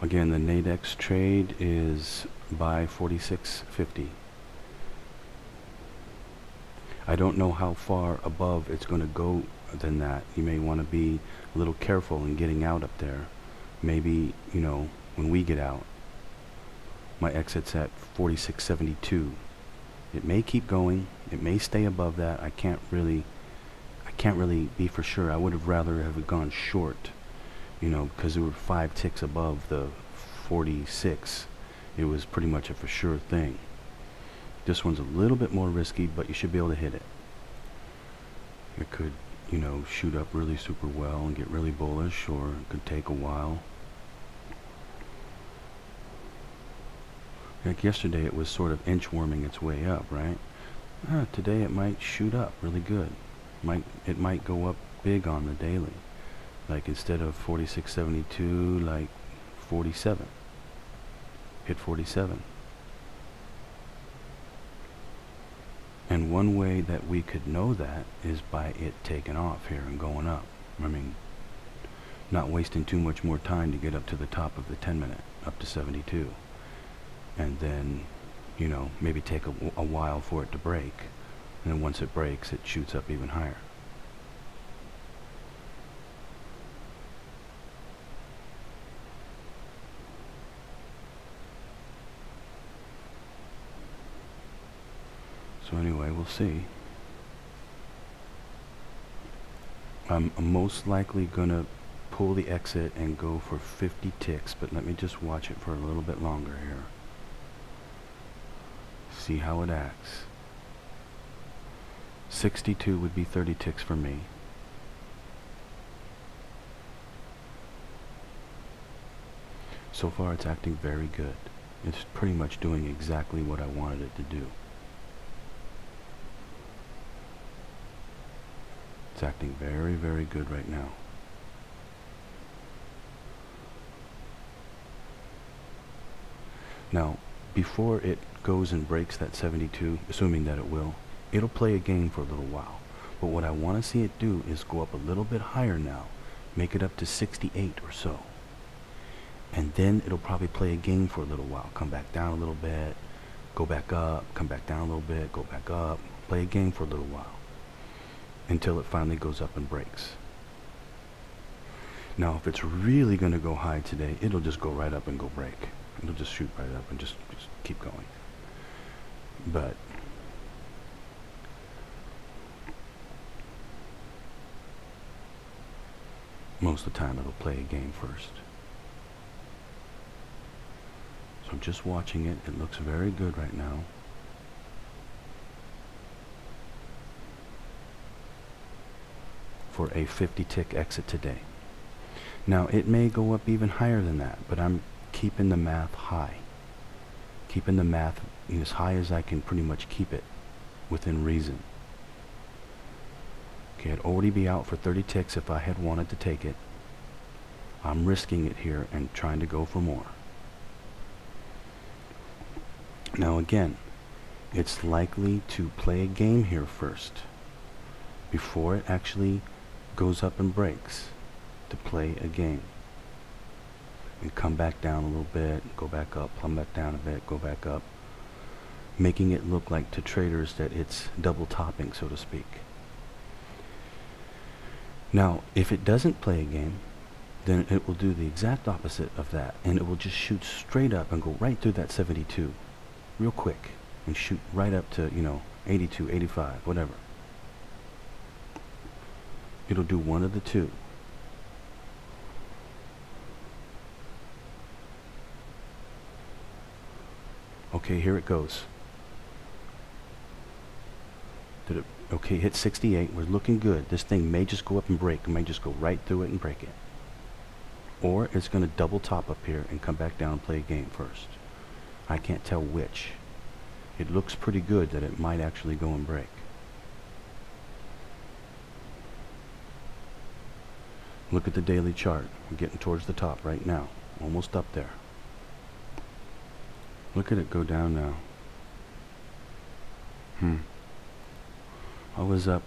Again, the Nadex trade is buy 46.50. I don't know how far above it's going to go than that. You may want to be a little careful in getting out up there. Maybe, you know, when we get out, my exit's at 46.72. It may keep going. It may stay above that. I can't really be for sure. I would have rather have gone short, you know, because we were 5 ticks above the 46. It was pretty much a for sure thing. This one's a little bit more risky, but you should be able to hit it. It could, you know, shoot up really super well and get really bullish, or it could take a while. Like yesterday, it was sort of inchworming its way up, right? Today it might shoot up really good. It might go up big on the daily. Like instead of 46.72, like 47. Hit 47. And one way that we could know that is by it taking off here and going up. I mean, not wasting too much more time to get up to the top of the 10-minute, up to 72. And then, you know, maybe take a while for it to break. And then once it breaks, it shoots up even higher. So anyway, we'll see. I'm most likely gonna pull the exit and go for 50 ticks, but let me just watch it for a little bit longer here. See how it acts. 62 would be 30 ticks for me. So far it's acting very good. It's pretty much doing exactly what I wanted it to do. It's acting very, very good right now. Now, before it goes and breaks that 72, assuming that it will, it'll play a game for a little while. But what I want to see it do is go up a little bit higher now, make it up to 68 or so. And then it'll probably play a game for a little while, come back down a little bit, go back up, come back down a little bit, go back up, play a game for a little while, until it finally goes up and breaks. Now, if it's really going to go high today, it'll just go right up and go break. It'll just shoot right up and just keep going. But most of the time it'll play a game first. So I'm just watching it. It looks very good right now. For a 50 tick exit today. Now it may go up even higher than that, but I'm keeping the math high. Keeping the math as high as I can pretty much keep it within reason. Okay, I'd already be out for 30 ticks if I had wanted to take it. I'm risking it here and trying to go for more. Now again, it's likely to play a game here first before it actually goes up and breaks, to play a game and come back down a little bit, go back up, come back down a bit, go back up, making it look like to traders that it's double topping, so to speak. Now if it doesn't play a game, then it will do the exact opposite of that, and it will just shoot straight up and go right through that 72 real quick and shoot right up to, you know, 82, 85, whatever. It'll do one of the two. Okay, here it goes. Did it? Okay, hit 68. We're looking good. This thing may just go up and break. It may just go right through it and break it. Or it's going to double top up here and come back down and play a game first. I can't tell which. It looks pretty good that it might actually go and break. Look at the daily chart. We're getting towards the top right now. Almost up there. Look at it go down now. I was up.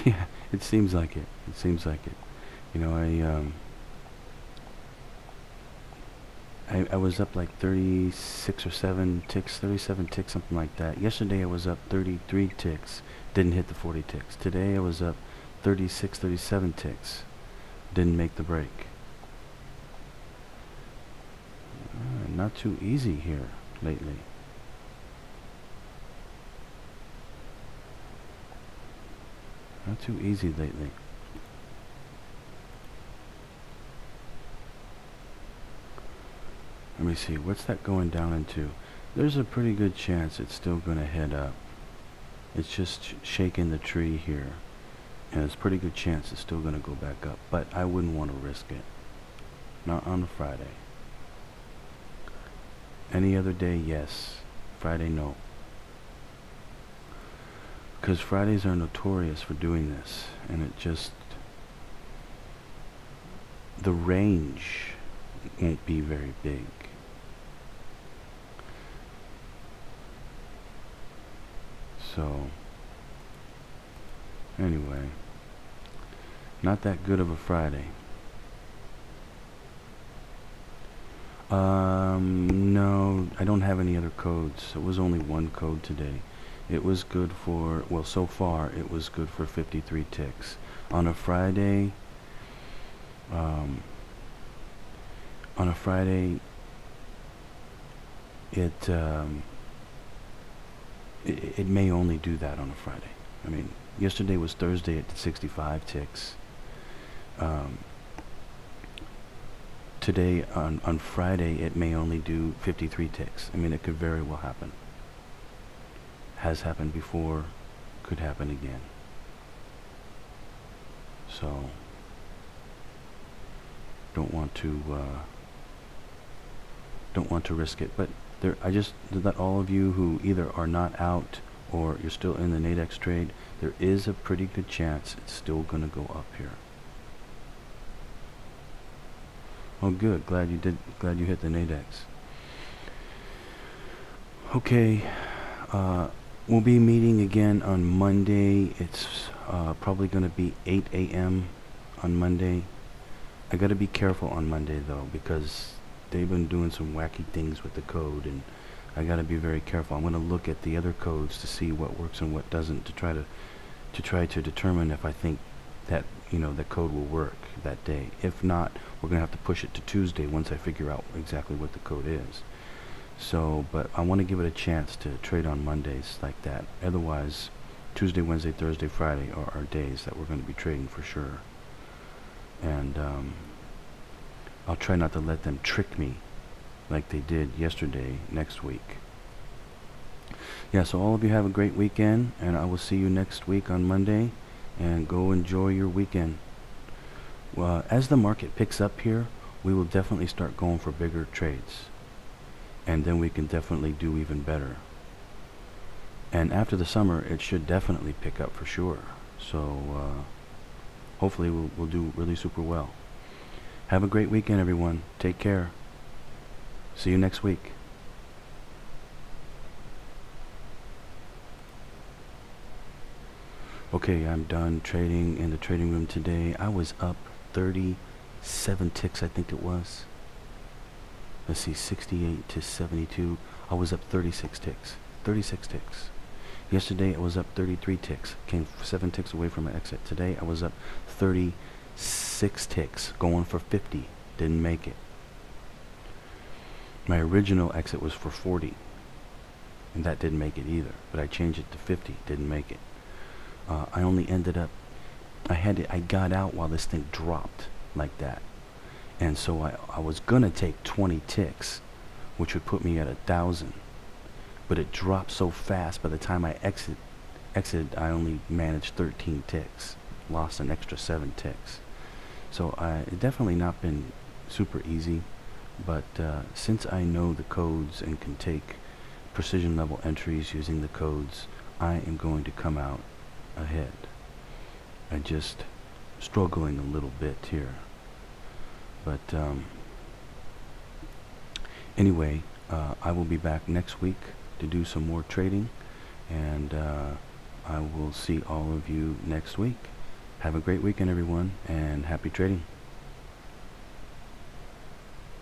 Yeah, it seems like it. It seems like it. You know, I was up like 36 or 7 ticks, 37 ticks, something like that. Yesterday I was up 33 ticks, didn't hit the 40 ticks. Today I was up 36, 37 ticks, didn't make the break. Not too easy here lately. Not too easy lately. Let me see, what's that going down into? There's a pretty good chance it's still going to head up. It's just shaking the tree here. And it's a pretty good chance it's still going to go back up. But I wouldn't want to risk it. Not on a Friday. Any other day, yes. Friday, no. Because Fridays are notorious for doing this. And it just... the range won't be very big. So, anyway, not that good of a Friday. No, I don't have any other codes. It was only one code today. It was good for, well, so far, it was good for 53 ticks. On a Friday, it may only do that on a Friday. I mean, yesterday was Thursday at 65 ticks. Today, on Friday, it may only do 53 ticks. I mean, it could very well happen. Has happened before, could happen again. So, don't want to risk it. But I just let all of you who either are not out or you're still in the Nadex trade, there is a pretty good chance it's still going to go up here. Oh, good. Glad you hit the Nadex. Okay. We'll be meeting again on Monday. It's probably going to be 8 a.m. on Monday. I got to be careful on Monday though, because they've been doing some wacky things with the code, and I got to be very careful. I'm going to look at the other codes to see what works and what doesn't, to try to determine if I think that, you know, the code will work that day. If not, we're going to have to push it to Tuesday once I figure out exactly what the code is. So, but I want to give it a chance to trade on Mondays like that. Otherwise, Tuesday, Wednesday, Thursday, Friday are our days that we're going to be trading for sure. And I'll try not to let them trick me like they did yesterday next week. Yeah, so all of you have a great weekend, and I will see you next week on Monday, and go enjoy your weekend. Well, as the market picks up here, we will definitely start going for bigger trades, and then we can definitely do even better. And after the summer, it should definitely pick up for sure. So hopefully we'll do really super well. Have a great weekend, everyone. Take care. See you next week. Okay, I'm done trading in the trading room today. I was up 37 ticks, I think it was. Let's see, 68 to 72. I was up 36 ticks. 36 ticks. Yesterday I was up 33 ticks. Came 7 ticks away from my exit. Today I was up 36 ticks, going for 50. Didn't make it. My original exit was for 40, and that didn't make it either. But I changed it to 50. Didn't make it. I only ended up, I got out while this thing dropped like that. And so I was gonna take 20 ticks, which would put me at 1,000. But it dropped so fast, by the time I exited, I only managed 13 ticks. Lost an extra 7 ticks. So it definitely not been super easy. But since I know the codes and can take precision level entries using the codes, I am going to come out ahead. I'm just struggling a little bit here. But anyway, I will be back next week to do some more trading, and I will see all of you next week. Have a great weekend, everyone, and happy trading.